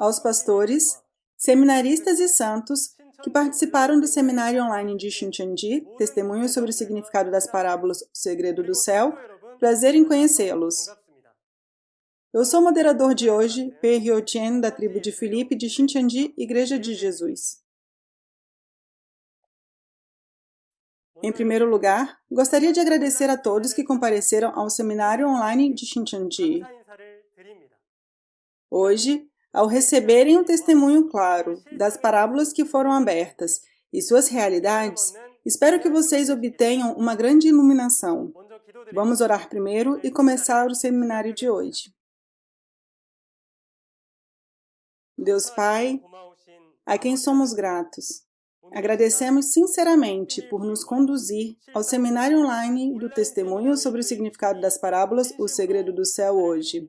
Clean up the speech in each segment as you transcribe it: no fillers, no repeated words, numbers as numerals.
aos pastores, seminaristas e santos que participaram do seminário online de Shincheonji, Testemunhos sobre o significado das parábolas O Segredo do Céu. Prazer em conhecê-los. Eu sou o moderador de hoje, Pei Hyo-chien, da tribo de Filipe de Shincheonji, Igreja de Jesus. Em primeiro lugar, gostaria de agradecer a todos que compareceram ao seminário online de Shincheonji. Hoje, ao receberem um testemunho claro das parábolas que foram abertas e suas realidades, espero que vocês obtenham uma grande iluminação. Vamos orar primeiro e começar o seminário de hoje. Deus Pai, a quem somos gratos, agradecemos sinceramente por nos conduzir ao seminário online do Testemunho sobre o significado das parábolas O Segredo do Céu hoje.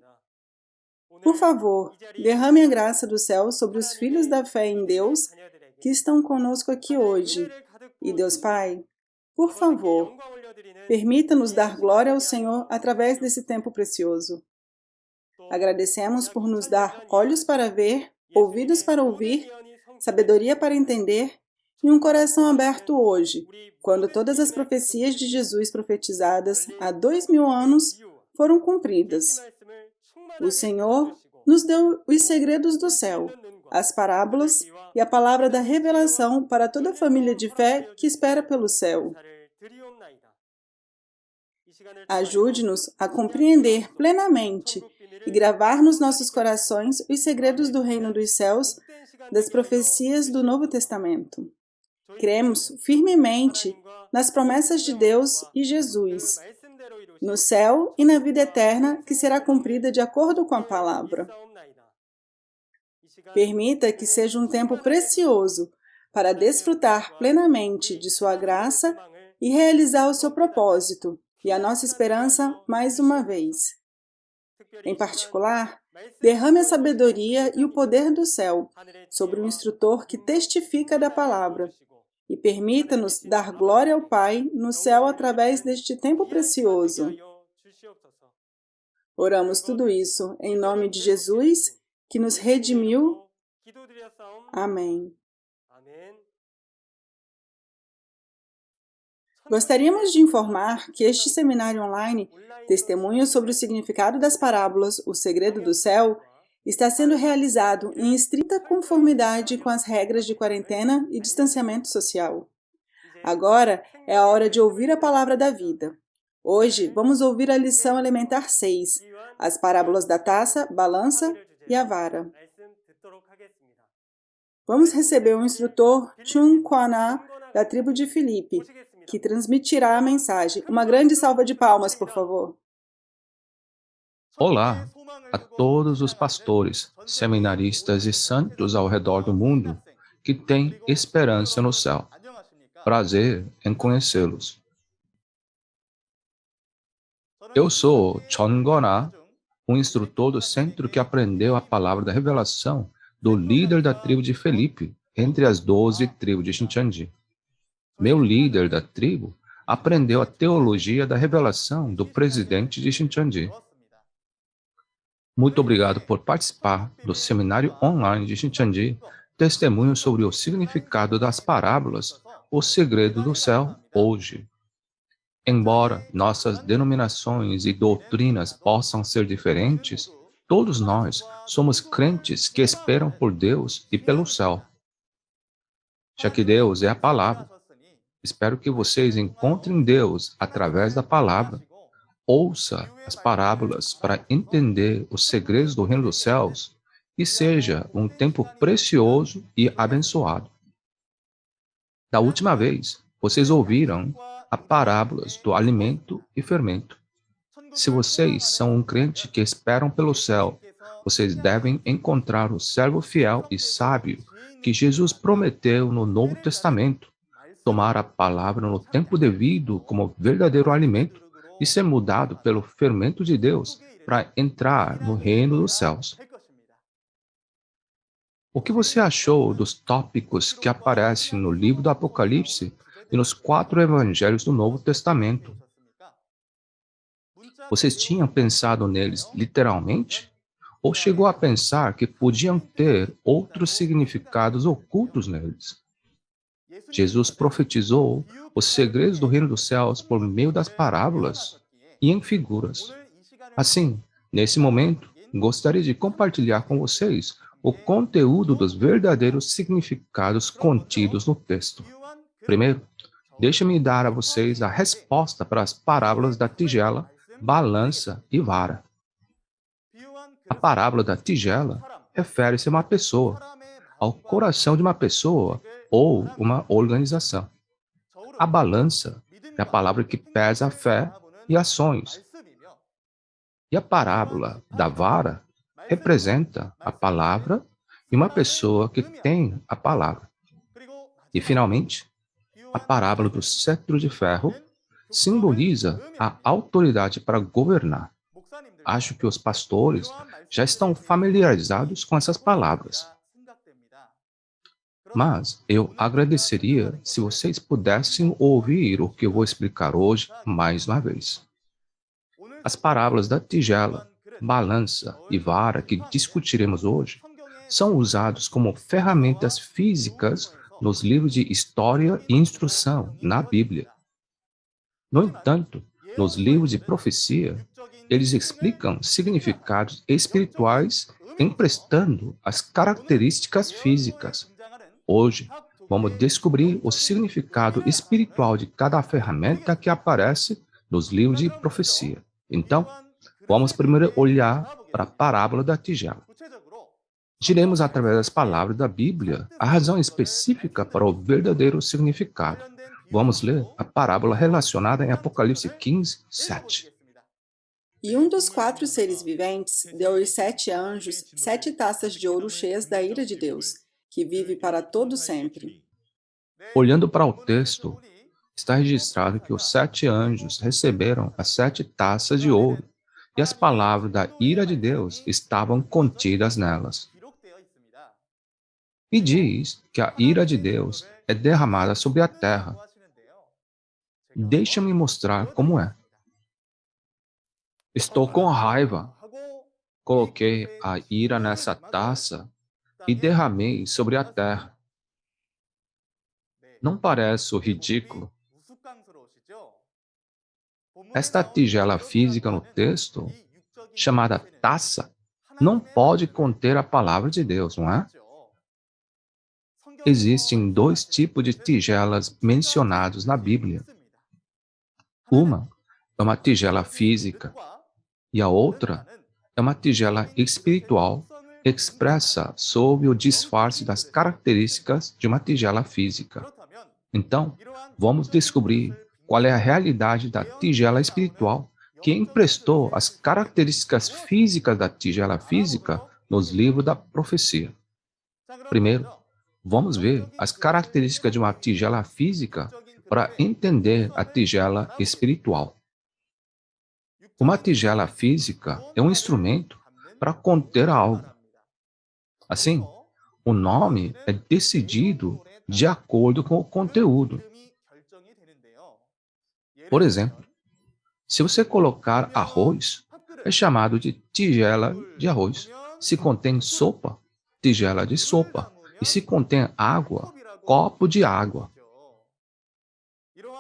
Por favor, derrame a graça do céu sobre os filhos da fé em Deus que estão conosco aqui hoje. E Deus Pai, por favor, permita-nos dar glória ao Senhor através desse tempo precioso. Agradecemos por nos dar olhos para ver, ouvidos para ouvir, sabedoria para entender e um coração aberto hoje, quando todas as profecias de Jesus profetizadas há 2000 anos foram cumpridas. O Senhor nos deu os segredos do céu, as parábolas e a palavra da revelação para toda a família de fé que espera pelo céu. Ajude-nos a compreender plenamente e gravar nos nossos corações os segredos do reino dos céus, das profecias do Novo Testamento. Cremos firmemente nas promessas de Deus e Jesus, no céu e na vida eterna que será cumprida de acordo com a palavra. Permita que seja um tempo precioso para desfrutar plenamente de sua graça e realizar o seu propósito e a nossa esperança mais uma vez. Em particular, derrame a sabedoria e o poder do céu sobre o instrutor que testifica da palavra e permita-nos dar glória ao Pai no céu através deste tempo precioso. Oramos tudo isso em nome de Jesus, que nos redimiu. Amém. Gostaríamos de informar que este seminário online, Testemunhos sobre o significado das parábolas O Segredo do Céu, está sendo realizado em estrita conformidade com as regras de quarentena e distanciamento social. Agora é a hora de ouvir a palavra da vida. Hoje vamos ouvir a lição elementar 6, as parábolas da taça, balança e a vara. Vamos receber o instrutor Chung Kwana, da tribo de Filipe, que transmitirá a mensagem. Uma grande salva de palmas, por favor. Olá a todos os pastores, seminaristas e santos ao redor do mundo que têm esperança no céu. Prazer em conhecê-los. Eu sou Chon Gona, um instrutor do centro que aprendeu a palavra da revelação do líder da tribo de Filipe, entre as 12 tribos de Shincheonji. Meu líder da tribo aprendeu a teologia da revelação do presidente de Shincheonji. Muito obrigado por participar do seminário online de Shincheonji, Testemunho sobre o significado das parábolas O Segredo do Céu, hoje. Embora nossas denominações e doutrinas possam ser diferentes, todos nós somos crentes que esperam por Deus e pelo céu. Já que Deus é a palavra, espero que vocês encontrem Deus através da palavra. Ouça as parábolas para entender os segredos do reino dos céus e seja um tempo precioso e abençoado. Da última vez, vocês ouviram as parábolas do alimento e fermento. Se vocês são um crente que esperam pelo céu, vocês devem encontrar o servo fiel e sábio que Jesus prometeu no Novo Testamento, tomar a palavra no tempo devido como verdadeiro alimento e ser mudado pelo fermento de Deus para entrar no reino dos céus. O que você achou dos tópicos que aparecem no livro do Apocalipse e nos 4 evangelhos do Novo Testamento? Vocês tinham pensado neles literalmente? Ou chegou a pensar que podiam ter outros significados ocultos neles? Jesus profetizou os segredos do reino dos céus por meio das parábolas e em figuras. Assim, nesse momento, gostaria de compartilhar com vocês o conteúdo dos verdadeiros significados contidos no texto. Primeiro, deixe-me dar a vocês a resposta para as parábolas da tigela, balança e vara. A parábola da tigela refere-se a uma pessoa, ao coração de uma pessoa ou uma organização. A balança é a palavra que pesa a fé e ações. E a parábola da vara representa a palavra e uma pessoa que tem a palavra. E, finalmente, a parábola do cetro de ferro simboliza a autoridade para governar. Acho que os pastores já estão familiarizados com essas palavras. Mas eu agradeceria se vocês pudessem ouvir o que eu vou explicar hoje mais uma vez. As parábolas da tigela, balança e vara que discutiremos hoje são usados como ferramentas físicas nos livros de história e instrução na Bíblia. No entanto, nos livros de profecia, eles explicam significados espirituais emprestando as características físicas. Hoje, vamos descobrir o significado espiritual de cada ferramenta que aparece nos livros de profecia. Então, vamos primeiro olhar para a parábola da tigela. Diremos através das palavras da Bíblia a razão específica para o verdadeiro significado. Vamos ler a parábola relacionada em Apocalipse 15, 7. E um dos 4 seres viventes deu aos 7 anjos 7 taças de ouro cheias da ira de Deus, que vive para todo sempre. Olhando para o texto, está registrado que os 7 anjos receberam as 7 taças de ouro, e as palavras da ira de Deus estavam contidas nelas. E diz que a ira de Deus é derramada sobre a terra. Deixa-me mostrar como é. Estou com raiva. Coloquei a ira nessa taça e derramei sobre a terra. Não parece ridículo? Esta tigela física no texto, chamada taça, não pode conter a palavra de Deus, não é? Existem 2 tipos de tigelas mencionados na Bíblia. Uma é uma tigela física e a outra é uma tigela espiritual expressa sob o disfarce das características de uma tigela física. Então, vamos descobrir qual é a realidade da tigela espiritual que emprestou as características físicas da tigela física nos livros da profecia. Primeiro, vamos ver as características de uma tigela física para entender a tigela espiritual. Uma tigela física é um instrumento para conter algo. Assim, o nome é decidido de acordo com o conteúdo. Por exemplo, se você colocar arroz, é chamado de tigela de arroz. Se contém sopa, tigela de sopa. E se contém água, copo de água.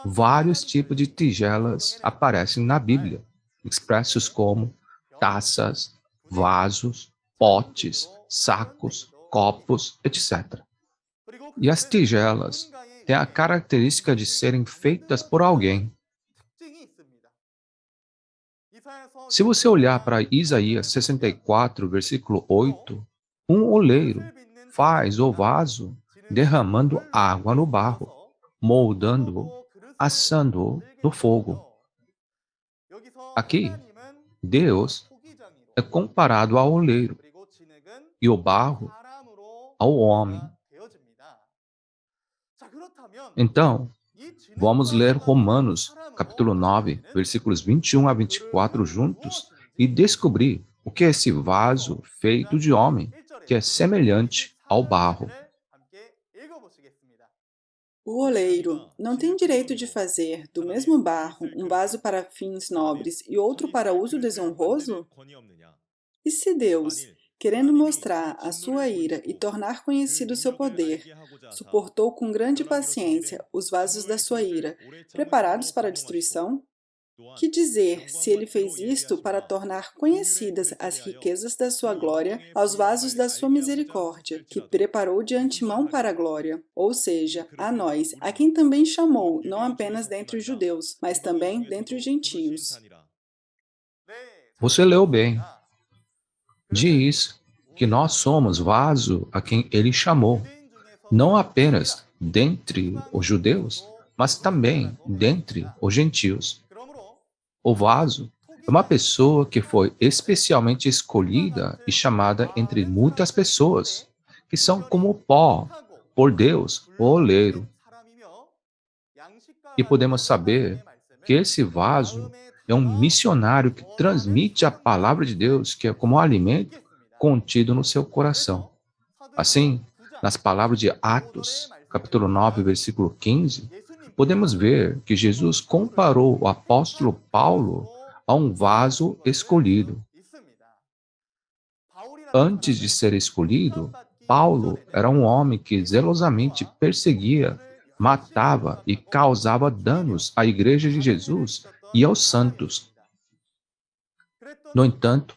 Vários tipos de tigelas aparecem na Bíblia, expressos como taças, vasos, potes, sacos, copos, etc. E as tigelas têm a característica de serem feitas por alguém. Se você olhar para Isaías 64, versículo 8, um oleiro faz o vaso derramando água no barro, moldando-o, assando-o no fogo. Aqui, Deus é comparado ao oleiro e o barro ao homem. Então, vamos ler Romanos, capítulo 9, versículos 21 a 24 juntos e descobrir o que é esse vaso feito de homem, que é semelhante ao barro. O oleiro não tem direito de fazer, do mesmo barro, um vaso para fins nobres e outro para uso desonroso? E se Deus, querendo mostrar a sua ira e tornar conhecido o seu poder, suportou com grande paciência os vasos da sua ira, preparados para a destruição? Que dizer se ele fez isto para tornar conhecidas as riquezas da sua glória aos vasos da sua misericórdia, que preparou de antemão para a glória, ou seja, a nós, a quem também chamou, não apenas dentre os judeus, mas também dentre os gentios. Você leu bem. Diz que nós somos vaso a quem ele chamou, não apenas dentre os judeus, mas também dentre os gentios. O vaso é uma pessoa que foi especialmente escolhida e chamada entre muitas pessoas, que são como pó, por Deus, o oleiro. E podemos saber que esse vaso é um missionário que transmite a palavra de Deus, que é como um alimento contido no seu coração. Assim, nas palavras de Atos, capítulo 9, versículo 15, podemos ver que Jesus comparou o apóstolo Paulo a um vaso escolhido. Antes de ser escolhido, Paulo era um homem que zelosamente perseguia, matava e causava danos à igreja de Jesus e aos santos. No entanto,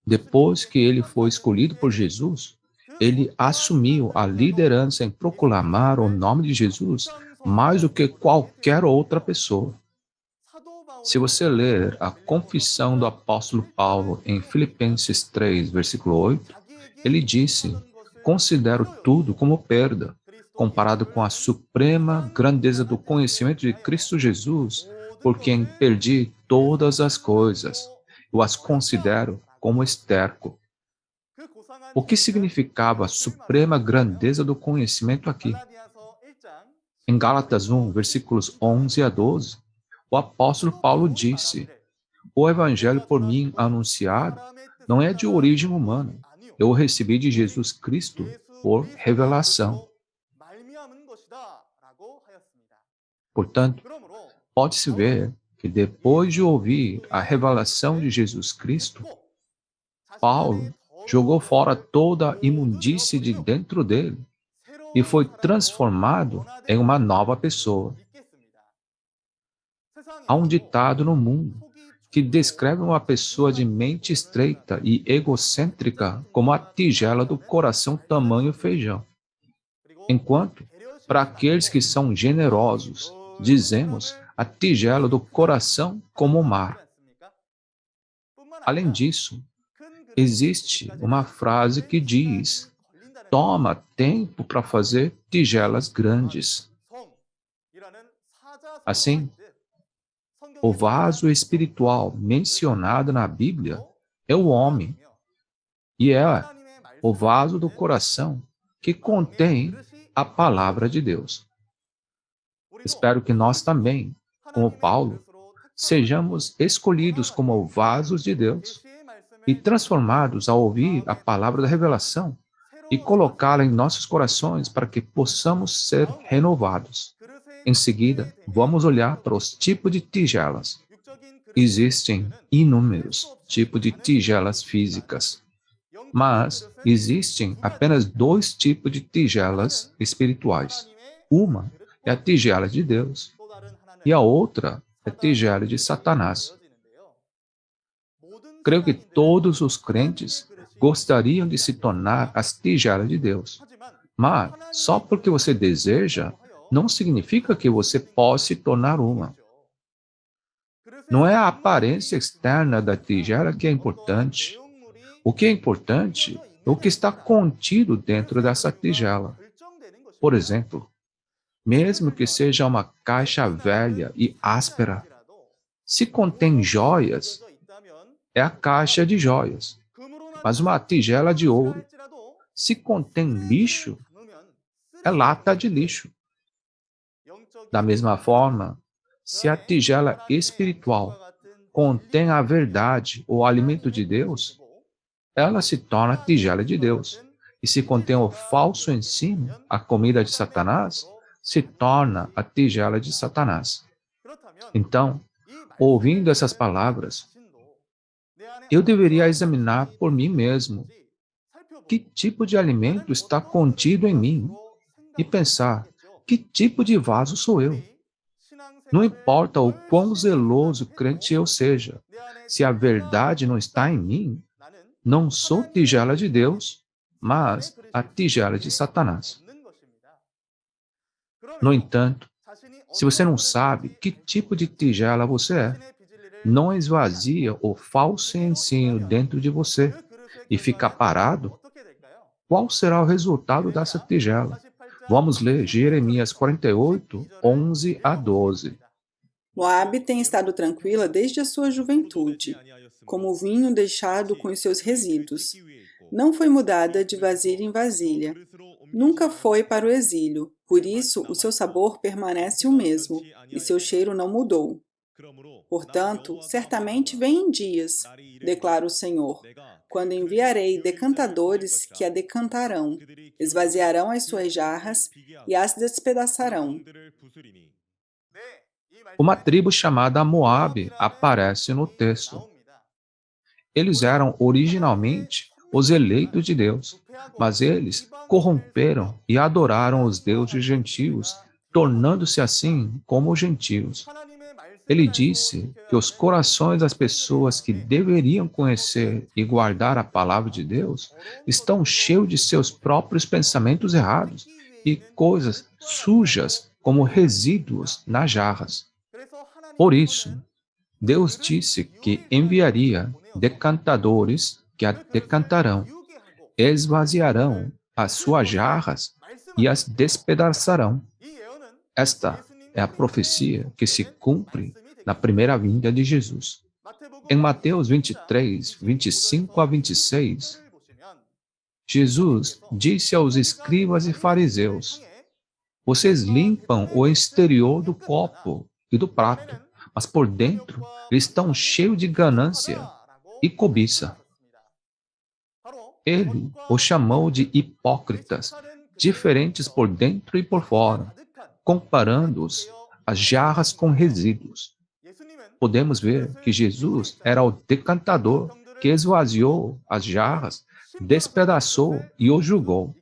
depois que ele foi escolhido por Jesus, ele assumiu a liderança em proclamar o nome de Jesus mais do que qualquer outra pessoa. Se você ler a confissão do apóstolo Paulo em Filipenses 3, versículo 8, ele disse: "Considero tudo como perda, comparado com a suprema grandeza do conhecimento de Cristo Jesus, por quem perdi todas as coisas. Eu as considero como esterco." O que significava a suprema grandeza do conhecimento aqui? Em Gálatas 1, versículos 11 a 12, o apóstolo Paulo disse: "O evangelho por mim anunciado não é de origem humana. Eu o recebi de Jesus Cristo por revelação." Portanto, pode-se ver que depois de ouvir a revelação de Jesus Cristo, Paulo jogou fora toda a imundície de dentro dele e foi transformado em uma nova pessoa. Há um ditado no mundo que descreve uma pessoa de mente estreita e egocêntrica como a tigela do coração tamanho feijão. Enquanto, para aqueles que são generosos, dizemos a tigela do coração como o mar. Além disso, existe uma frase que diz: "Toma tempo para fazer tigelas grandes." Assim, o vaso espiritual mencionado na Bíblia é o homem, e é o vaso do coração que contém a palavra de Deus. Espero que nós também, como Paulo, sejamos escolhidos como vasos de Deus e transformados ao ouvir a palavra da revelação e colocá-la em nossos corações para que possamos ser renovados. Em seguida, vamos olhar para os tipos de tigelas. Existem inúmeros tipos de tigelas físicas, mas existem apenas dois tipos de tigelas espirituais. Uma é a tigela de Deus e a outra é a tigela de Satanás. Creio que todos os crentes gostariam de se tornar as tigelas de Deus, mas só porque você deseja, não significa que você possa se tornar uma. Não é a aparência externa da tigela que é importante. O que é importante é o que está contido dentro dessa tigela. Por exemplo, mesmo que seja uma caixa velha e áspera, se contém joias, é a caixa de joias. Mas uma tigela de ouro, se contém lixo, é lata de lixo. Da mesma forma, se a tigela espiritual contém a verdade ou o alimento de Deus, ela se torna a tigela de Deus. E se contém o falso ensino, a comida de Satanás, se torna a tigela de Satanás. Então, ouvindo essas palavras, eu deveria examinar por mim mesmo que tipo de alimento está contido em mim e pensar, que tipo de vaso sou eu? Não importa o quão zeloso crente eu seja, se a verdade não está em mim, não sou tigela de Deus, mas a tigela de Satanás. No entanto, se você não sabe que tipo de tigela você é, não esvazia o falso ensino dentro de você e fica parado, qual será o resultado dessa tigela? Vamos ler Jeremias 48, 11 a 12. Moabe tem estado tranquila desde a sua juventude, como o vinho deixado com os seus resíduos. Não foi mudada de vasilha em vasilha. Nunca foi para o exílio, por isso o seu sabor permanece o mesmo, e seu cheiro não mudou. Portanto, certamente vêm dias, declara o Senhor, quando enviarei decantadores que a decantarão, esvaziarão as suas jarras e as despedaçarão. Uma tribo chamada Moabe aparece no texto. Eles eram originalmente os eleitos de Deus, mas eles corromperam e adoraram os deuses gentios, tornando-se assim como os gentios. Ele disse que os corações das pessoas que deveriam conhecer e guardar a palavra de Deus estão cheios de seus próprios pensamentos errados e coisas sujas como resíduos nas jarras. Por isso, Deus disse que enviaria decantadores que a decantarão, esvaziarão as suas jarras e as despedaçarão. Esta é a profecia que se cumpre na primeira vinda de Jesus. Em Mateus 23, 25 a 26, Jesus disse aos escribas e fariseus: vocês limpam o exterior do copo e do prato, mas por dentro eles estão cheios de ganância e cobiça. Ele os chamou de hipócritas, diferentes por dentro e por fora, comparando-os às jarras com resíduos. Podemos ver que Jesus era o decantador que esvaziou as jarras, despedaçou e o julgou.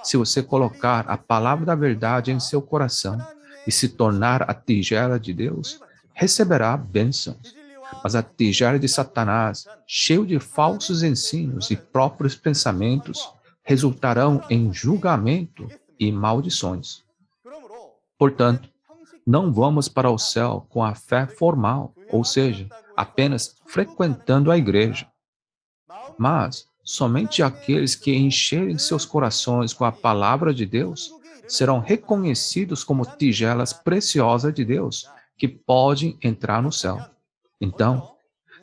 Se você colocar a palavra da verdade em seu coração e se tornar a tigela de Deus, receberá bênçãos. Mas a tigela de Satanás, cheio de falsos ensinos e próprios pensamentos, resultarão em julgamento e maldições. Portanto, não vamos para o céu com a fé formal, ou seja, apenas frequentando a igreja. Mas somente aqueles que encherem seus corações com a palavra de Deus serão reconhecidos como tigelas preciosas de Deus, que podem entrar no céu. Então,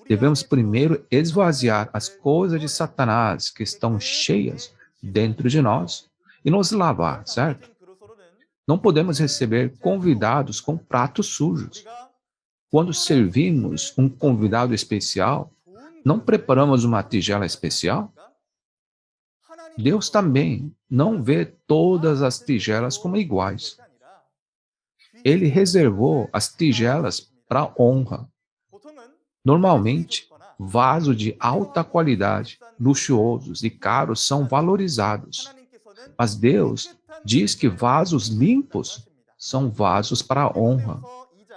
devemos primeiro esvaziar as coisas de Satanás que estão cheias dentro de nós e nos lavar, certo? Não podemos receber convidados com pratos sujos. Quando servimos um convidado especial, não preparamos uma tigela especial? Deus também não vê todas as tigelas como iguais. Ele reservou as tigelas para honra. Normalmente, vasos de alta qualidade, luxuosos e caros são valorizados. Mas Deus diz que vasos limpos são vasos para honra.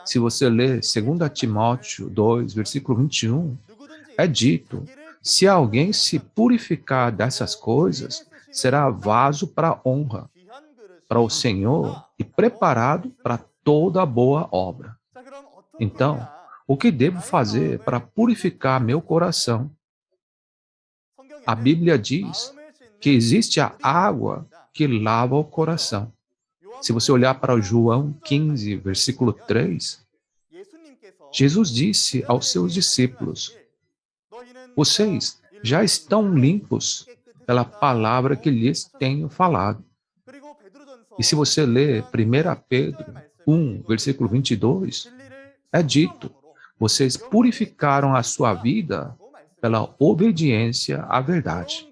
Se você ler 2 Timóteo 2, versículo 21, é dito: se alguém se purificar dessas coisas, será vaso para honra, para o Senhor e preparado para toda boa obra. Então, o que devo fazer para purificar meu coração? A Bíblia diz que existe a água que lava o coração. Se você olhar para João 15, versículo 3, Jesus disse aos seus discípulos: vocês já estão limpos pela palavra que lhes tenho falado. E se você ler 1 Pedro 1, versículo 22, é dito: vocês purificaram a sua vida pela obediência à verdade.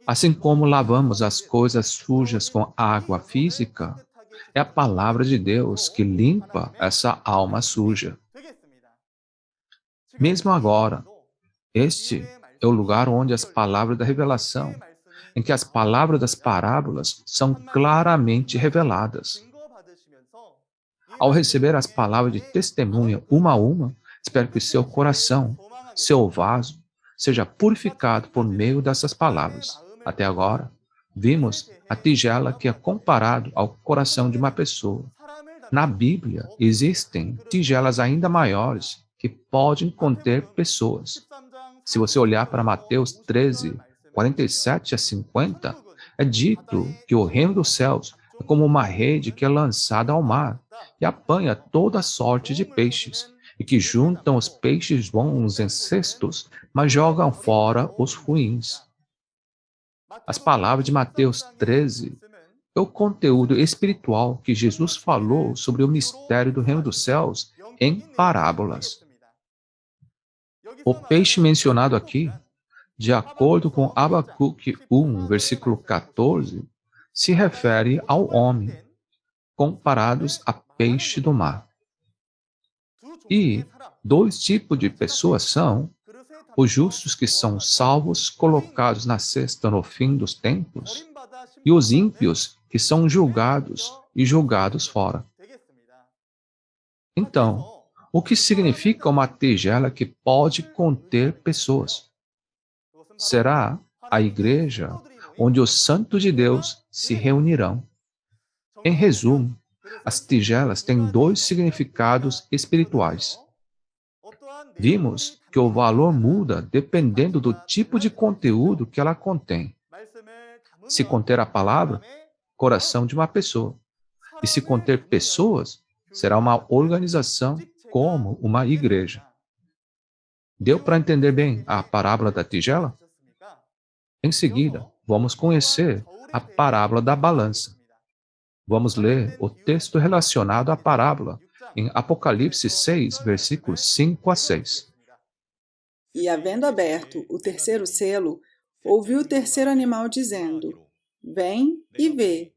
Assim como lavamos as coisas sujas com água física, é a palavra de Deus que limpa essa alma suja. Mesmo agora, este é o lugar onde as palavras da revelação, em que as palavras das parábolas são claramente reveladas. Ao receber as palavras de testemunha uma a uma, espero que seu coração, seu vaso, seja purificado por meio dessas palavras. Até agora, vimos a tigela que é comparado ao coração de uma pessoa. Na Bíblia, existem tigelas ainda maiores que podem conter pessoas. Se você olhar para Mateus 13, 47 a 50, é dito que o reino dos céus é como uma rede que é lançada ao mar e apanha toda sorte de peixes, e que juntam os peixes bons em cestos, mas jogam fora os ruins. As palavras de Mateus 13 é o conteúdo espiritual que Jesus falou sobre o mistério do reino dos céus em parábolas. O peixe mencionado aqui, de acordo com Abacuque 1, versículo 14, se refere ao homem, comparados a peixe do mar. E dois tipos de pessoas são os justos que são salvos, colocados na cesta no fim dos tempos, e os ímpios que são julgados e julgados fora. Então, o que significa uma tigela que pode conter pessoas? Será a igreja onde os santos de Deus se reunirão. Em resumo, as tigelas têm dois significados espirituais. Vimos que o valor muda dependendo do tipo de conteúdo que ela contém. Se conter a palavra, coração de uma pessoa. E se conter pessoas, será uma organização como uma igreja. Deu para entender bem a parábola da tigela? Em seguida, vamos conhecer a parábola da balança. Vamos ler o texto relacionado à parábola em Apocalipse 6, versículos 5 a 6. E havendo aberto o terceiro selo, ouvi o terceiro animal dizendo: Vem e vê.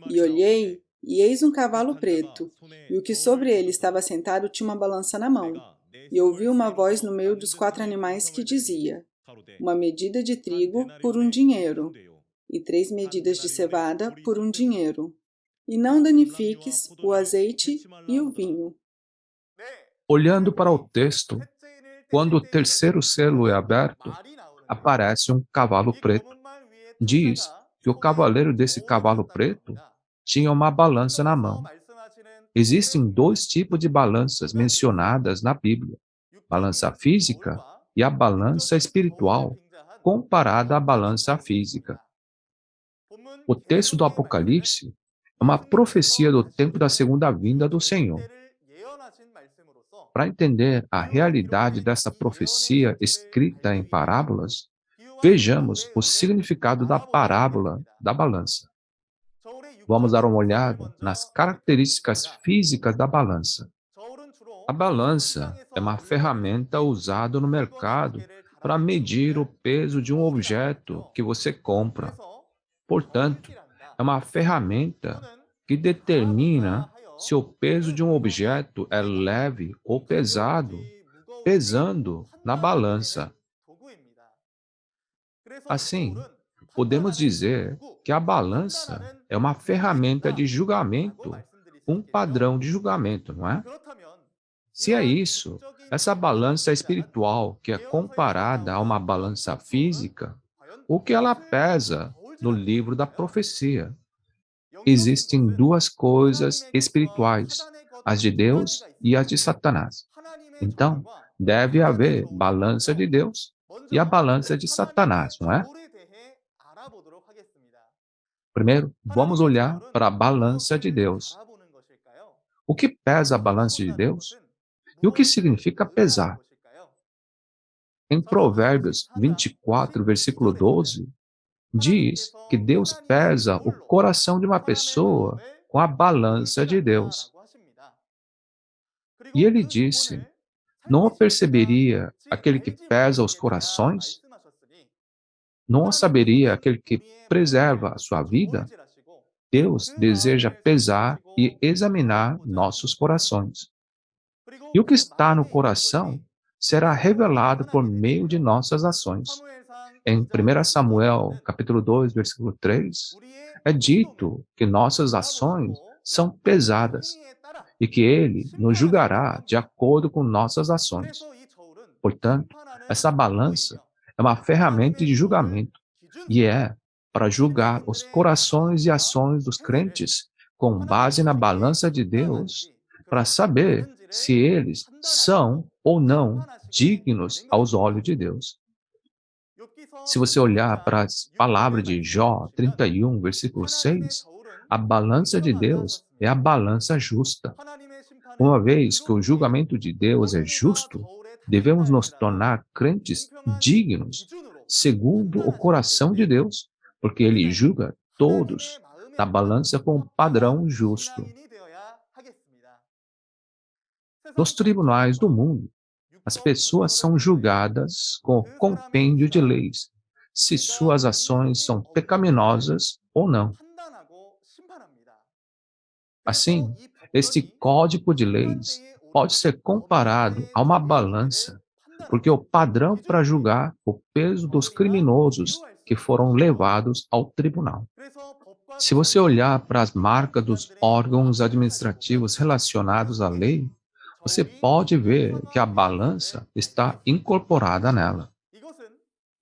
E olhei, e eis um cavalo preto, e o que sobre ele estava sentado tinha uma balança na mão. E ouvi uma voz no meio dos quatro animais que dizia: uma medida de trigo por um dinheiro, e 3 medidas de cevada por um dinheiro. E não danifiques o azeite e o vinho. Olhando para o texto, quando o terceiro selo é aberto, aparece um cavalo preto. Diz que o cavaleiro desse cavalo preto tinha uma balança na mão. Existem dois tipos de balanças mencionadas na Bíblia: balança física e a balança espiritual, comparada à balança física. O texto do Apocalipse é uma profecia do tempo da segunda vinda do Senhor. Para entender a realidade dessa profecia escrita em parábolas, vejamos o significado da parábola da balança. Vamos dar uma olhada nas características físicas da balança. A balança é uma ferramenta usada no mercado para medir o peso de um objeto que você compra. Portanto, é uma ferramenta que determina se o peso de um objeto é leve ou pesado, pesando na balança. Assim, podemos dizer que a balança é uma ferramenta de julgamento, um padrão de julgamento, não é? Se é isso, essa balança espiritual que é comparada a uma balança física, o que ela pesa no livro da profecia? Existem duas coisas espirituais, as de Deus e as de Satanás. Então, deve haver balança de Deus e a balança de Satanás, não é? Primeiro, vamos olhar para a balança de Deus. O que pesa a balança de Deus? E o que significa pesar? Em Provérbios 24, versículo 12, diz que Deus pesa o coração de uma pessoa com a balança de Deus. E ele disse: não o perceberia aquele que pesa os corações? Não o saberia aquele que preserva a sua vida? Deus deseja pesar e examinar nossos corações. E o que está no coração será revelado por meio de nossas ações. Em 1 Samuel, capítulo 2, versículo 3, é dito que nossas ações são pesadas e que ele nos julgará de acordo com nossas ações. Portanto, essa balança é uma ferramenta de julgamento e é para julgar os corações e ações dos crentes com base na balança de Deus, para saber se eles são ou não dignos aos olhos de Deus. Se você olhar para as palavras de Jó 31, versículo 6, a balança de Deus é a balança justa. Uma vez que o julgamento de Deus é justo, devemos nos tornar crentes dignos, segundo o coração de Deus, porque Ele julga todos na balança com um padrão justo. Nos tribunais do mundo, as pessoas são julgadas com o compêndio de leis, se suas ações são pecaminosas ou não. Assim, este código de leis pode ser comparado a uma balança, porque o padrão para julgar o peso dos criminosos que foram levados ao tribunal. Se você olhar para as marcas dos órgãos administrativos relacionados à lei, você pode ver que a balança está incorporada nela.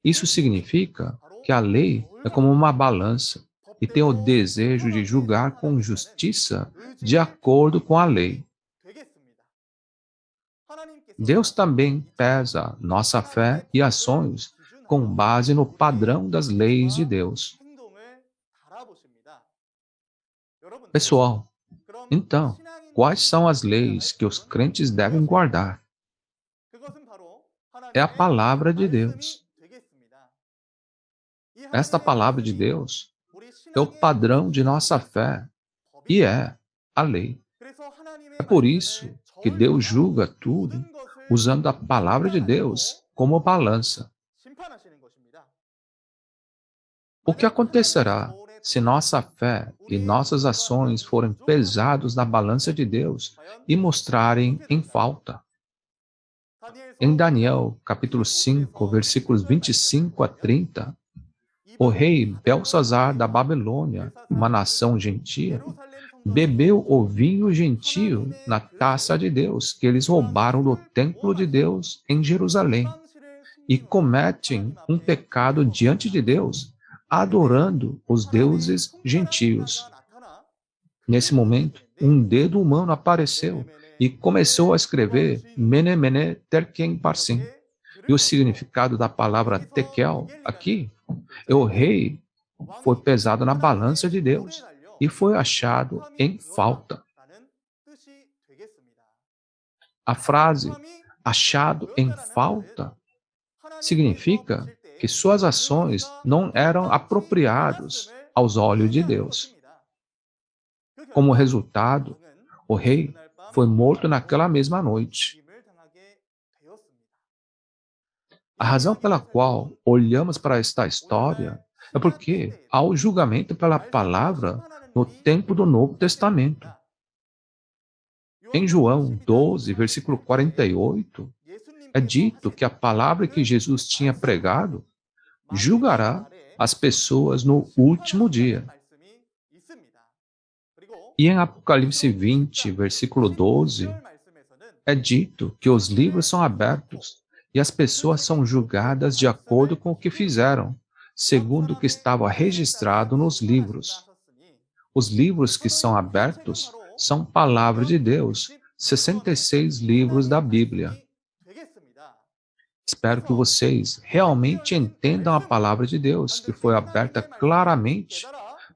Isso significa que a lei é como uma balança e tem o desejo de julgar com justiça de acordo com a lei. Deus também pesa nossa fé e ações com base no padrão das leis de Deus. Pessoal, então, quais são as leis que os crentes devem guardar? É a palavra de Deus. Esta palavra de Deus é o padrão de nossa fé e é a lei. É por isso que Deus julga tudo usando a palavra de Deus como balança. O que acontecerá se nossa fé e nossas ações forem pesados na balança de Deus e mostrarem em falta? Em Daniel, capítulo 5, versículos 25 a 30, o rei Belsazar da Babilônia, uma nação gentia, bebeu o vinho gentio na taça de Deus que eles roubaram do templo de Deus em Jerusalém e cometem um pecado diante de Deus, adorando os deuses gentios. Nesse momento, um dedo humano apareceu e começou a escrever Mene, Mene, Tekel, Parsim. E o significado da palavra Tekel aqui é o rei foi pesado na balança de Deus e foi achado em falta. A frase achado em falta significa que suas ações não eram apropriadas aos olhos de Deus. Como resultado, o rei foi morto naquela mesma noite. A razão pela qual olhamos para esta história é porque há o julgamento pela palavra no tempo do Novo Testamento. Em João 12, versículo 48, é dito que a palavra que Jesus tinha pregado julgará as pessoas no último dia. E em Apocalipse 20, versículo 12, é dito que os livros são abertos e as pessoas são julgadas de acordo com o que fizeram, segundo o que estava registrado nos livros. Os livros que são abertos são palavra de Deus, 66 livros da Bíblia. Espero que vocês realmente entendam a palavra de Deus, que foi aberta claramente,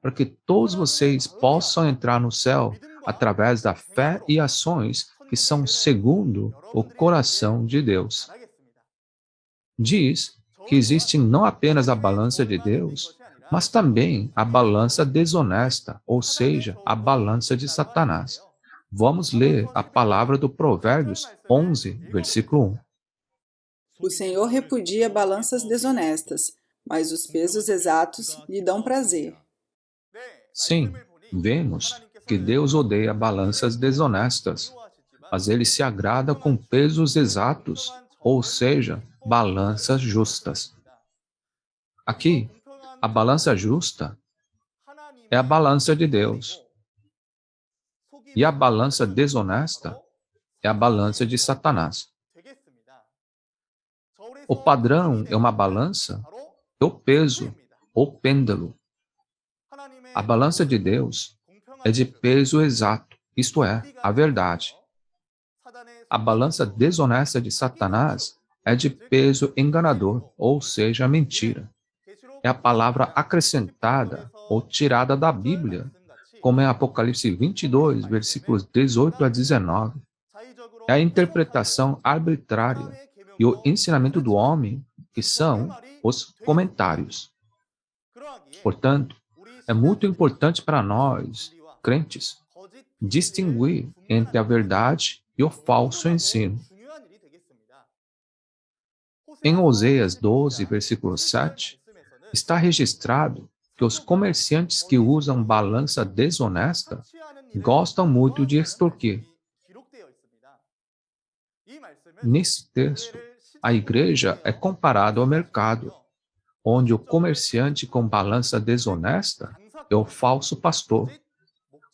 para que todos vocês possam entrar no céu através da fé e ações que são segundo o coração de Deus. Diz que existe não apenas a balança de Deus, mas também a balança desonesta, ou seja, a balança de Satanás. Vamos ler a palavra do Provérbios 11, versículo 1. O Senhor repudia balanças desonestas, mas os pesos exatos lhe dão prazer. Sim, vemos que Deus odeia balanças desonestas, mas Ele se agrada com pesos exatos, ou seja, balanças justas. Aqui, a balança justa é a balança de Deus, e a balança desonesta é a balança de Satanás. O padrão é uma balança, é o peso, ou pêndulo. A balança de Deus é de peso exato, isto é, a verdade. A balança desonesta de Satanás é de peso enganador, ou seja, a mentira. É a palavra acrescentada ou tirada da Bíblia, como em Apocalipse 22, versículos 18 a 19. É a interpretação arbitrária e o ensinamento do homem, que são os comentários. Portanto, é muito importante para nós, crentes, distinguir entre a verdade e o falso ensino. Em Oséias 12, versículo 7, está registrado que os comerciantes que usam balança desonesta gostam muito de extorquir. Nesse texto, a igreja é comparada ao mercado, onde o comerciante com balança desonesta é o falso pastor.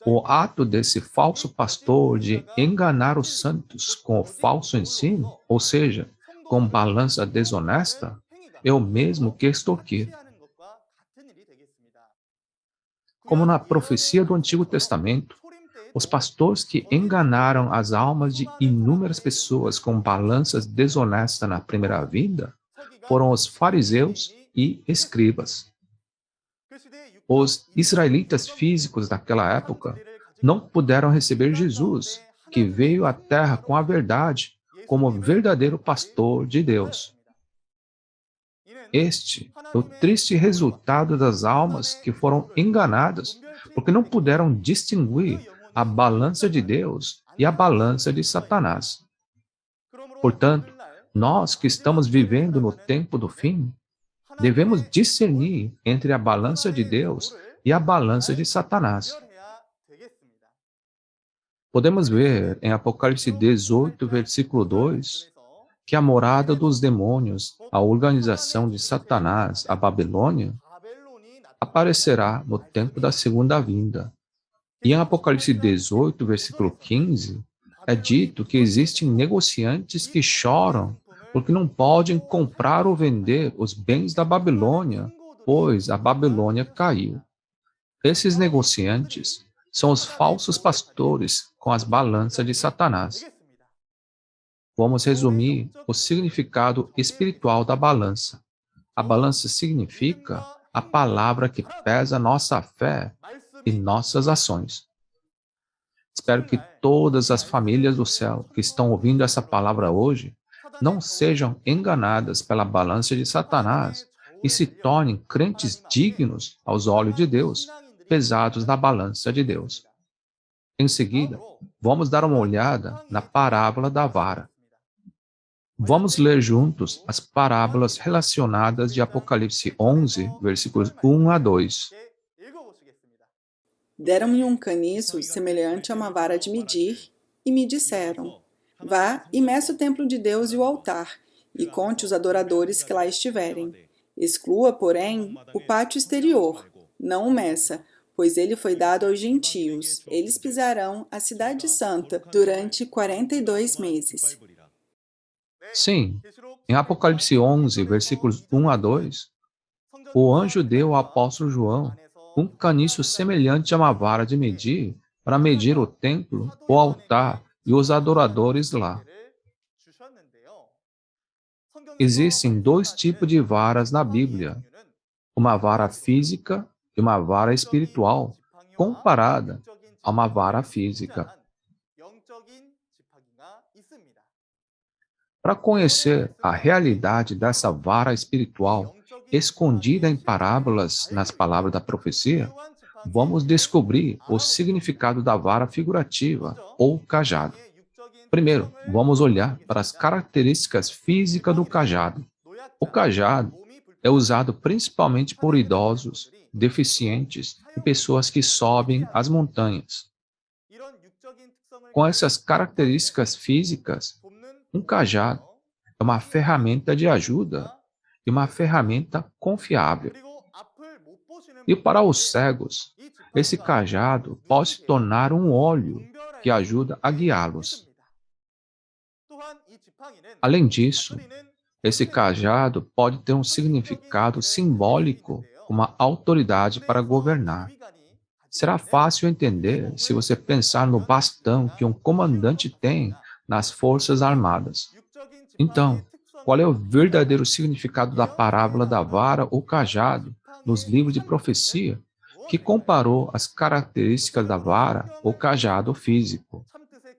O ato desse falso pastor de enganar os santos com o falso ensino, ou seja, com balança desonesta, é o mesmo que extorquir. Como na profecia do Antigo Testamento, os pastores que enganaram as almas de inúmeras pessoas com balanças desonestas na primeira vinda foram os fariseus e escribas. Os israelitas físicos daquela época não puderam receber Jesus, que veio à terra com a verdade, como verdadeiro pastor de Deus. Este é o triste resultado das almas que foram enganadas, porque não puderam distinguir a balança de Deus e a balança de Satanás. Portanto, nós que estamos vivendo no tempo do fim, devemos discernir entre a balança de Deus e a balança de Satanás. Podemos ver em Apocalipse 18, versículo 2, que a morada dos demônios, a organização de Satanás, a Babilônia, aparecerá no tempo da segunda vinda. E em Apocalipse 18, versículo 15, é dito que existem negociantes que choram porque não podem comprar ou vender os bens da Babilônia, pois a Babilônia caiu. Esses negociantes são os falsos pastores com as balanças de Satanás. Vamos resumir o significado espiritual da balança. A balança significa a palavra que pesa nossa fé e nossas ações. Espero que todas as famílias do céu que estão ouvindo essa palavra hoje não sejam enganadas pela balança de Satanás e se tornem crentes dignos aos olhos de Deus, pesados na balança de Deus. Em seguida, vamos dar uma olhada na parábola da vara. Vamos ler juntos as parábolas relacionadas de Apocalipse 11, versículos 1 a 2. Deram-me um caniço semelhante a uma vara de medir, e me disseram: vá e meça o templo de Deus e o altar, e conte os adoradores que lá estiverem. Exclua, porém, o pátio exterior, não o meça, pois ele foi dado aos gentios. Eles pisarão a cidade santa durante 42 meses. Sim, em Apocalipse 11, versículos 1 a 2, o anjo deu ao apóstolo João um caniço semelhante a uma vara de medir para medir o templo, o altar e os adoradores lá. Existem dois tipos de varas na Bíblia, uma vara física e uma vara espiritual, comparada a uma vara física. Para conhecer a realidade dessa vara espiritual, escondida em parábolas nas palavras da profecia, vamos descobrir o significado da vara figurativa, ou cajado. Primeiro, vamos olhar para as características físicas do cajado. O cajado é usado principalmente por idosos, deficientes e pessoas que sobem as montanhas. Com essas características físicas, um cajado é uma ferramenta de ajuda e uma ferramenta confiável. E para os cegos, esse cajado pode se tornar um óleo que ajuda a guiá-los. Além disso, esse cajado pode ter um significado simbólico, uma autoridade para governar. Será fácil entender se você pensar no bastão que um comandante tem nas Forças Armadas. Então, qual é o verdadeiro significado da parábola da vara ou cajado nos livros de profecia, que comparou as características da vara ou cajado físico?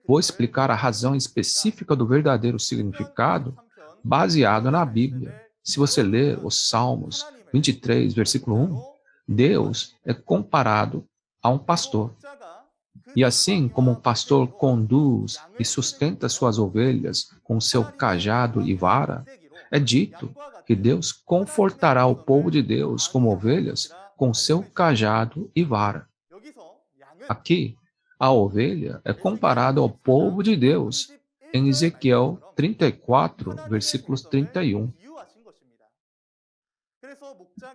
Vou explicar a razão específica do verdadeiro significado baseado na Bíblia. Se você ler os Salmos 23, versículo 1, Deus é comparado a um pastor. E assim como um pastor conduz e sustenta suas ovelhas com seu cajado e vara, é dito que Deus confortará o povo de Deus como ovelhas com seu cajado e vara. Aqui, a ovelha é comparada ao povo de Deus em Ezequiel 34, versículos 31.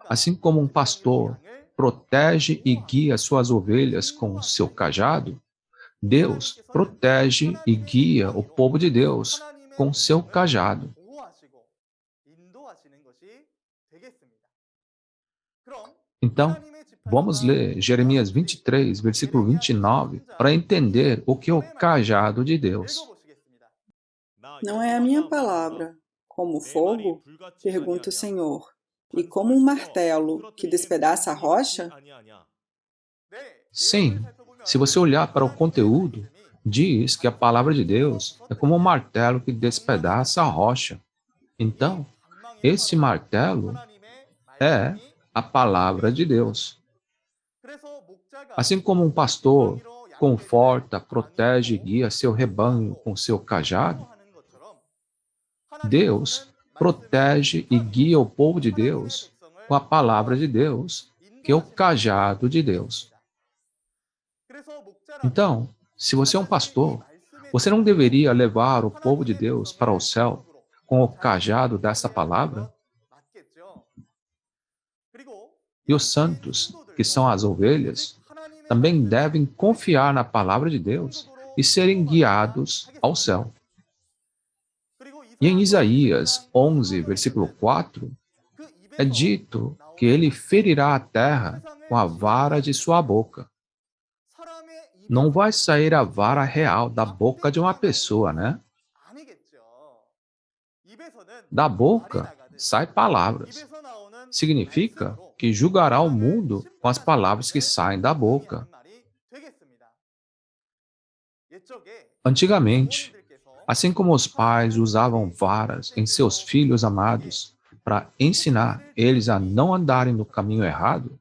Assim como um pastor protege e guia suas ovelhas com o seu cajado, Deus protege e guia o povo de Deus com o seu cajado. Então, vamos ler Jeremias 23, versículo 29, para entender o que é o cajado de Deus. Não é a minha palavra como fogo? Pergunta o Senhor. E como um martelo que despedaça a rocha? Sim, se você olhar para o conteúdo, diz que a palavra de Deus é como um martelo que despedaça a rocha. Então, esse martelo é a palavra de Deus. Assim como um pastor conforta, protege e guia seu rebanho com seu cajado, Deus protege e guia o povo de Deus com a palavra de Deus, que é o cajado de Deus. Então, se você é um pastor, você não deveria levar o povo de Deus para o céu com o cajado dessa palavra? E os santos, que são as ovelhas, também devem confiar na palavra de Deus e serem guiados ao céu. E em Isaías 11, versículo 4, é dito que ele ferirá a terra com a vara de sua boca. Não vai sair a vara real da boca de uma pessoa, né? Da boca saem palavras. Significa que julgará o mundo com as palavras que saem da boca. Antigamente, assim como os pais usavam varas em seus filhos amados para ensinar eles a não andarem no caminho errado,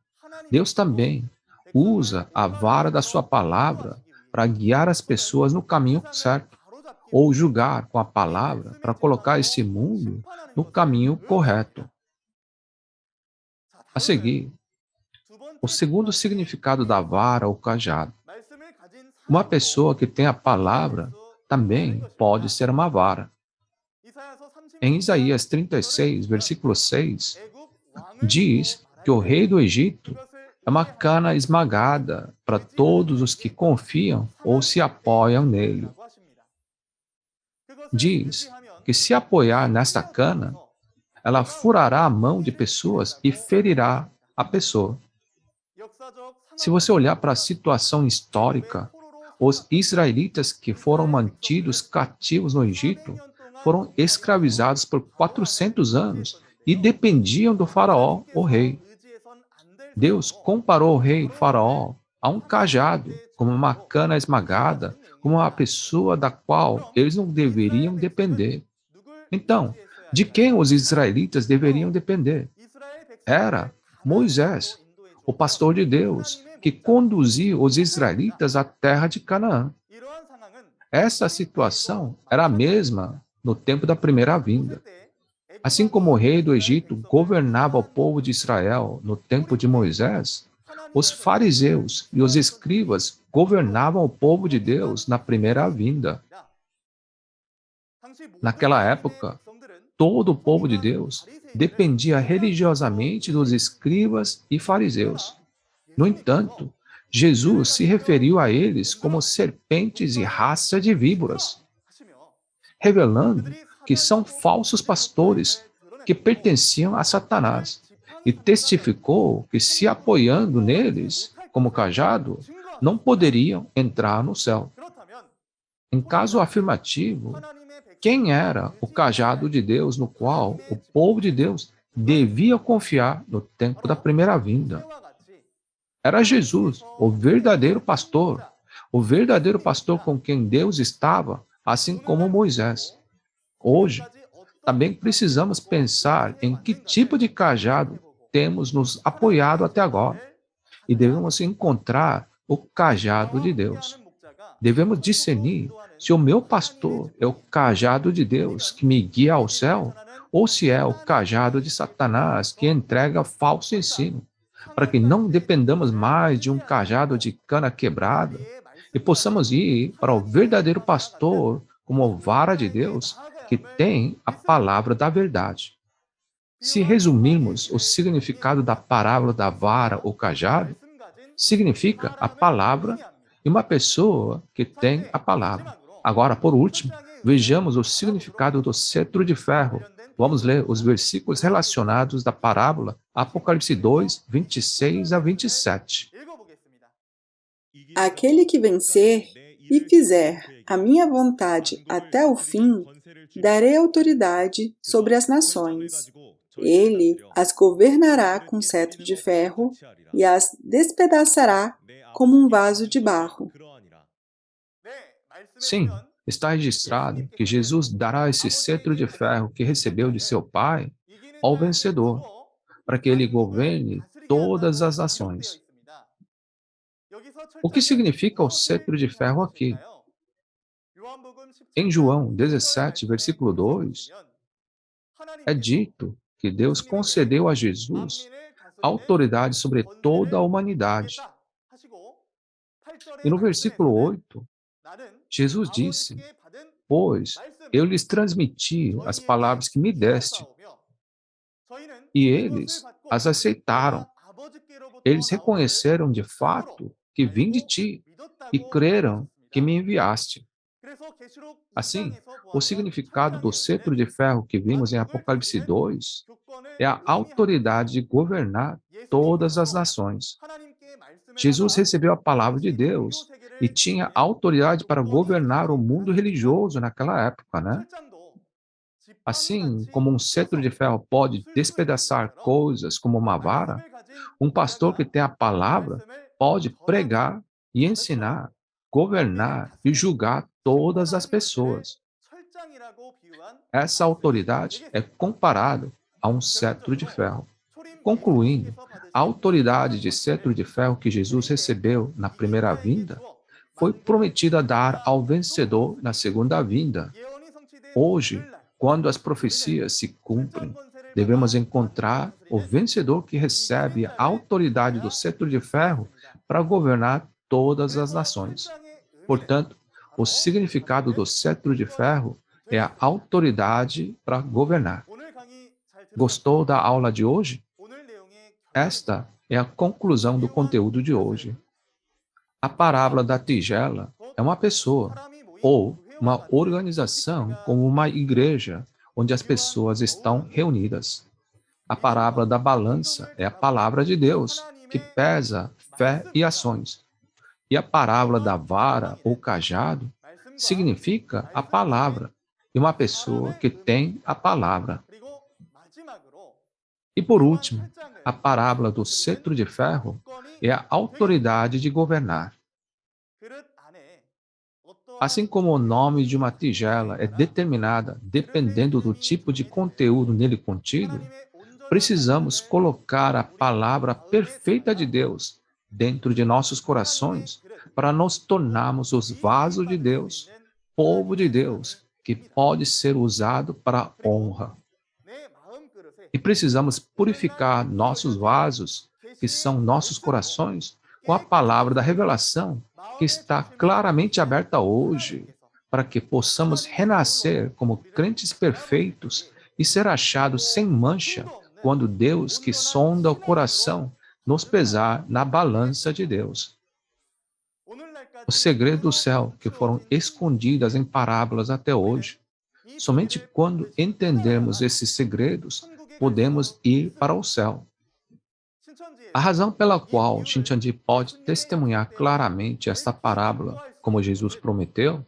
Deus também usa a vara da sua palavra para guiar as pessoas no caminho certo, ou julgar com a palavra para colocar esse mundo no caminho correto. A seguir, o segundo significado da vara ou cajado. Uma pessoa que tem a palavra também pode ser uma vara. Em Isaías 36, versículo 6, diz que o rei do Egito é uma cana esmagada para todos os que confiam ou se apoiam nele. Diz que se apoiar nesta cana, ela furará a mão de pessoas e ferirá a pessoa. Se você olhar para a situação histórica, os israelitas que foram mantidos cativos no Egito foram escravizados por 400 anos e dependiam do faraó, o rei. Deus comparou o rei faraó a um cajado, como uma cana esmagada, como uma pessoa da qual eles não deveriam depender. Então, de quem os israelitas deveriam depender? Era Moisés, o pastor de Deus, que conduziu os israelitas à terra de Canaã. Essa situação era a mesma no tempo da primeira vinda. Assim como o rei do Egito governava o povo de Israel no tempo de Moisés, os fariseus e os escribas governavam o povo de Deus na primeira vinda. Naquela época, todo o povo de Deus dependia religiosamente dos escribas e fariseus. No entanto, Jesus se referiu a eles como serpentes e raça de víboras, revelando que são falsos pastores que pertenciam a Satanás, e testificou que, se apoiando neles como cajado, não poderiam entrar no céu. Em caso afirmativo, quem era o cajado de Deus no qual o povo de Deus devia confiar no tempo da primeira vinda? Era Jesus, o verdadeiro pastor com quem Deus estava, assim como Moisés. Hoje, também precisamos pensar em que tipo de cajado temos nos apoiado até agora, e devemos encontrar o cajado de Deus. Devemos discernir se o meu pastor é o cajado de Deus que me guia ao céu, ou se é o cajado de Satanás que entrega falso ensino, para que não dependamos mais de um cajado de cana quebrada e possamos ir para o verdadeiro pastor como vara de Deus, que tem a palavra da verdade. Se resumirmos o significado da parábola da vara ou cajado, significa a palavra e uma pessoa que tem a palavra. Agora, por último, vejamos o significado do cetro de ferro. Vamos ler os versículos relacionados da parábola, Apocalipse 2, 26 a 27. Aquele que vencer e fizer a minha vontade até o fim, darei autoridade sobre as nações. Ele as governará com cetro de ferro e as despedaçará como um vaso de barro. Sim, está registrado que Jesus dará esse cetro de ferro que recebeu de seu Pai ao vencedor, para que ele governe todas as nações. O que significa o cetro de ferro aqui? Em João 17, versículo 2, é dito que Deus concedeu a Jesus autoridade sobre toda a humanidade. E no versículo 8, Jesus disse: Pois eu lhes transmiti as palavras que me deste, e eles as aceitaram. Eles reconheceram de fato que vim de ti e creram que me enviaste. Assim, o significado do cetro de ferro que vimos em Apocalipse 2 é a autoridade de governar todas as nações. Jesus recebeu a palavra de Deus e tinha autoridade para governar o mundo religioso naquela época, né? Assim como um cetro de ferro pode despedaçar coisas como uma vara, um pastor que tem a palavra pode pregar e ensinar, governar e julgar todas as pessoas. Essa autoridade é comparada a um cetro de ferro. Concluindo, a autoridade de cetro de ferro que Jesus recebeu na primeira vinda foi prometida a dar ao vencedor na segunda vinda. Hoje, quando as profecias se cumprem, devemos encontrar o vencedor que recebe a autoridade do cetro de ferro para governar todas as nações. Portanto, o significado do cetro de ferro é a autoridade para governar. Gostou da aula de hoje? Esta é a conclusão do conteúdo de hoje. A parábola da tigela é uma pessoa ou uma organização como uma igreja onde as pessoas estão reunidas. A parábola da balança é a palavra de Deus que pesa fé e ações. E a parábola da vara ou cajado significa a palavra e uma pessoa que tem a palavra. E por último, a parábola do cetro de ferro é a autoridade de governar. Assim como o nome de uma tigela é determinada dependendo do tipo de conteúdo nele contido, precisamos colocar a palavra perfeita de Deus dentro de nossos corações para nos tornarmos os vasos de Deus, povo de Deus, que pode ser usado para a honra. E precisamos purificar nossos vasos, que são nossos corações, com a palavra da revelação, que está claramente aberta hoje, para que possamos renascer como crentes perfeitos e ser achado sem mancha quando Deus, que sonda o coração, nos pesar na balança de Deus. Os segredos do céu que foram escondidos em parábolas até hoje. Somente quando entendermos esses segredos, podemos ir para o céu. A razão pela qual Shincheonji pode testemunhar claramente esta parábola, como Jesus prometeu,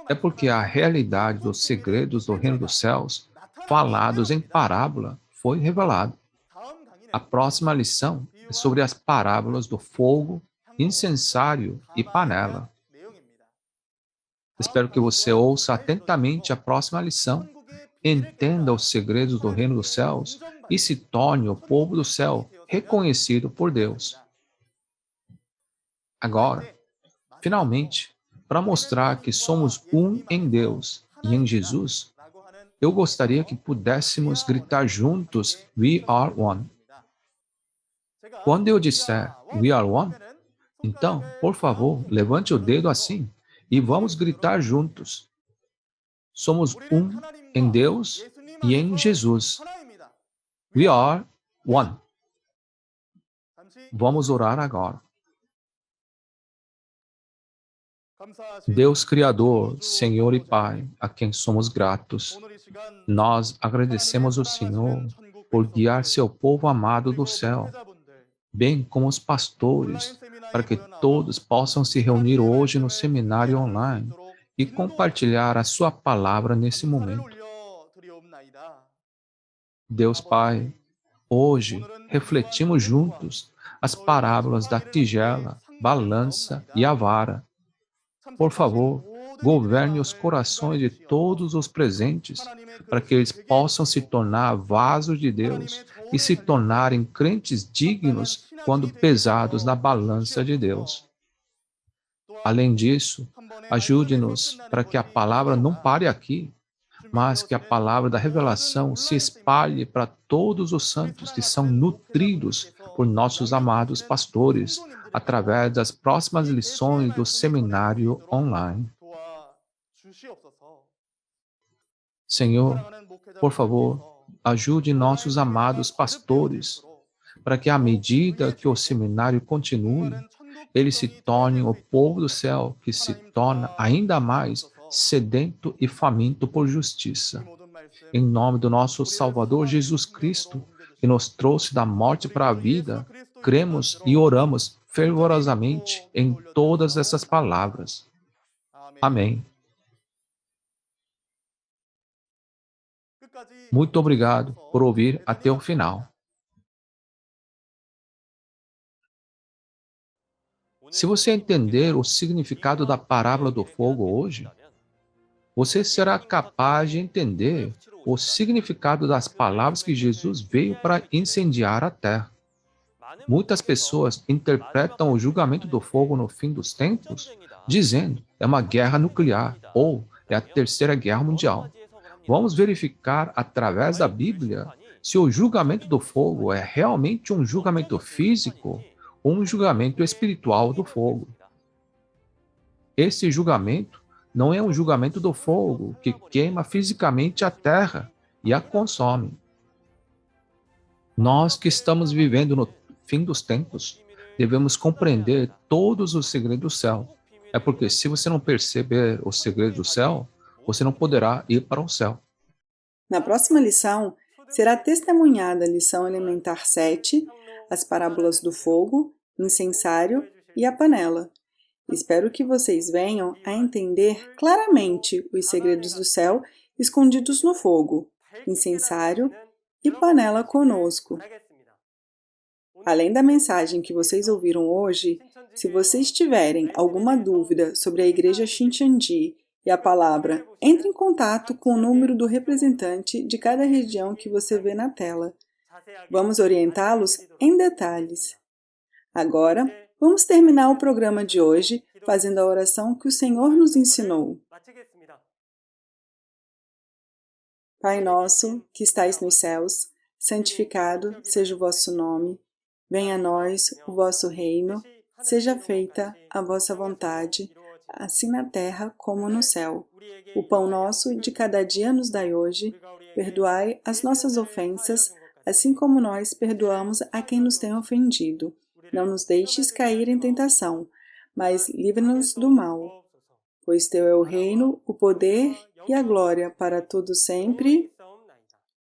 é porque a realidade dos segredos do reino dos céus, falados em parábola, foi revelada. A próxima lição é sobre as parábolas do fogo, incensário e panela. Espero que você ouça atentamente a próxima lição, entenda os segredos do reino dos céus e se torne o povo do céu reconhecido por Deus. Agora, finalmente, para mostrar que somos um em Deus e em Jesus, eu gostaria que pudéssemos gritar juntos, We are one. Quando eu disser We are one, então, por favor, levante o dedo assim e vamos gritar juntos. Somos um em Deus e em Jesus. We are one. Vamos orar agora. Deus Criador, Senhor e Pai, a quem somos gratos, nós agradecemos ao Senhor por guiar seu povo amado do céu, bem como os pastores, para que todos possam se reunir hoje no seminário online e compartilhar a sua palavra nesse momento. Deus Pai, hoje refletimos juntos as parábolas da tigela, balança e a vara. Por favor, governe os corações de todos os presentes, para que eles possam se tornar vasos de Deus e se tornarem crentes dignos quando pesados na balança de Deus. Além disso, ajude-nos para que a palavra não pare aqui, mas que a palavra da revelação se espalhe para todos os santos que são nutridos por nossos amados pastores, através das próximas lições do seminário online. Senhor, por favor, ajude nossos amados pastores, para que à medida que o seminário continue, eles se tornem o povo do céu, que se torna ainda mais sedento e faminto por justiça. Em nome do nosso Salvador Jesus Cristo, que nos trouxe da morte para a vida, cremos e oramos fervorosamente em todas essas palavras. Amém. Muito obrigado por ouvir até o final. Se você entender o significado da parábola do fogo hoje, você será capaz de entender o significado das palavras que Jesus veio para incendiar a terra. Muitas pessoas interpretam o julgamento do fogo no fim dos tempos, dizendo é uma guerra nuclear ou é a Terceira Guerra Mundial. Vamos verificar através da Bíblia se o julgamento do fogo é realmente um julgamento físico ou um julgamento espiritual do fogo. Esse julgamento não é um julgamento do fogo que queima fisicamente a terra e a consome. Nós que estamos vivendo no fim dos tempos, devemos compreender todos os segredos do céu. É porque se você não perceber os segredos do céu, você não poderá ir para o céu. Na próxima lição, será testemunhada a lição elementar 7, as parábolas do fogo, incensário e a panela. Espero que vocês venham a entender claramente os segredos do céu escondidos no fogo, incensário e panela conosco. Além da mensagem que vocês ouviram hoje, se vocês tiverem alguma dúvida sobre a Igreja Shincheonji e a palavra, entre em contato com o número do representante de cada região que você vê na tela. Vamos orientá-los em detalhes. Agora, vamos terminar o programa de hoje fazendo a oração que o Senhor nos ensinou. Pai nosso, que estais nos céus, santificado seja o vosso nome. Venha a nós o vosso reino, seja feita a vossa vontade, assim na terra como no céu. O pão nosso de cada dia nos dai hoje, Perdoai as nossas ofensas, assim como nós perdoamos a quem nos tem ofendido. Não nos deixes cair em tentação, mas livra-nos do mal. Pois Teu é o reino, o poder e a glória para todo sempre.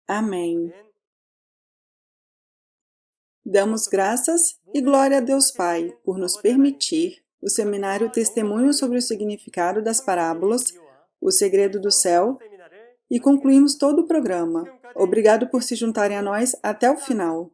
Amém. Damos graças e glória a Deus Pai por nos permitir o seminário Testemunho sobre o Significado das Parábolas, o Segredo do Céu, e concluímos todo o programa. Obrigado por se juntarem a nós até o final.